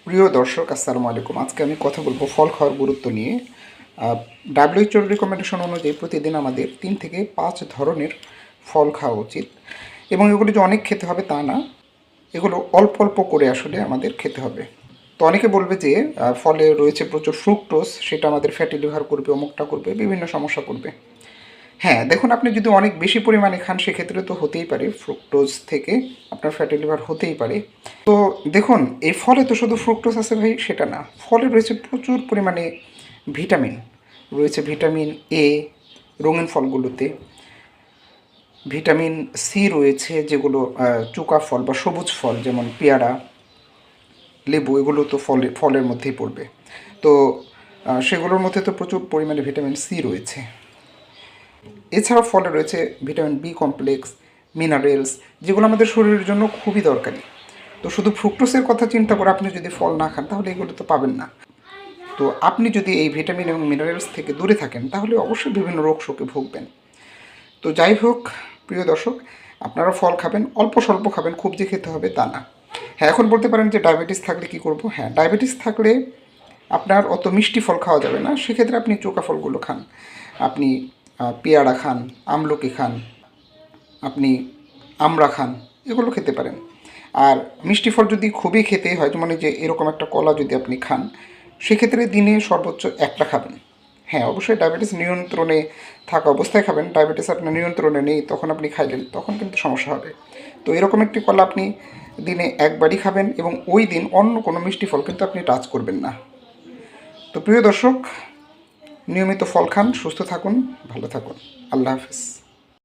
প্রিয় দর্শক, আসসালামু আলাইকুম। আজকে আমি কথা বলবো ফল খাওয়ার গুরুত্ব নিয়ে। ডাব্লিউএইচওর রিকমেন্ডেশন অনুযায়ী প্রতিদিন আমাদের 3 থেকে 5 ধরনের ফল খাওয়া উচিত, এবং এগুলো যে অনেক খেতে হবে তা না, এগুলো অল্প অল্প করে আসলে আমাদের খেতে হবে। তো অনেকে বলবে যে ফলে রয়েছে প্রচুর ফ্রুক্টোজ, সেটা আমাদের ফ্যাটি লিভার করবে, অমুকটা করবে, বিভিন্ন সমস্যা করবে। হ্যাঁ, দেখুন, আপনি যদি অনেক বেশি পরিমাণে খান সেক্ষেত্রে তো হতেই পারে, ফ্রুক্টোজ থেকে আপনার ফ্যাটি লিভার হতেই পারে। তো দেখুন, এই ফলে তো শুধু ফ্রুক্টোজ আছে ভাই, সেটা না। ফলে রয়েছে প্রচুর পরিমাণে ভিটামিন, রয়েছে ভিটামিন এ রঙিন ফলগুলোতে, ভিটামিন সি রয়েছে যেগুলো চোকা ফল বা সবুজ ফল যেমন পেয়ারা, লেবু, এগুলো তো ফলের মধ্যেই পড়বে। তো সেগুলোর মধ্যে তো প্রচুর পরিমাণে ভিটামিন সি রয়েছে। এছাড়াও ফলে রয়েছে ভিটামিন বি কমপ্লেক্স, মিনারেলস, যেগুলো আমাদের শরীরের জন্য খুবই দরকারি। তো শুধু ফ্রুক্টোসের কথা চিন্তা করে আপনি যদি ফল না খান তাহলে এগুলো তো পাবেন না। তো আপনি যদি এই ভিটামিন এবং মিনারেলস থেকে দূরে থাকেন তাহলে অবশ্যই বিভিন্ন রোগ শোকে ভুগবেন। তো যাই হোক, প্রিয় দর্শক, আপনারা ফল খাবেন, অল্প স্বল্প খাবেন, খুব যে খেতে হবে তা না। হ্যাঁ, এখন বলতে পারেন যে ডায়াবেটিস থাকলে কী করব। হ্যাঁ, ডায়াবেটিস থাকলে আপনার অত মিষ্টি ফল খাওয়া যাবে না, সেক্ষেত্রে আপনি চোকা ফলগুলো খান। আপনি পেয়ারা খান, আমলকি খান, আপনি আমড়া খান, এগুলো খেতে পারেন। আর মিষ্টি ফল যদি খুবই খেতে হয়, মানে যে এরকম একটা কলা যদি আপনি খান, সেক্ষেত্রে দিনে সর্বোচ্চ একটা খাবেন। হ্যাঁ, অবশ্যই ডায়াবেটিস নিয়ন্ত্রণে থাকা অবস্থায় খাবেন। ডায়াবেটিস আপনার নিয়ন্ত্রণে নেই, তখন আপনি খাইলেন, তখন কিন্তু সমস্যা হবে। তো এরকম একটি কলা আপনি দিনে একবারই খাবেন, এবং ওই দিন অন্য কোনো মিষ্টি ফল কিন্তু আপনি টাচ করবেন না। তো প্রিয় দর্শক, নিয়মিত ফল খান, সুস্থ থাকুন, ভালো থাকুন। আল্লাহ হাফেজ।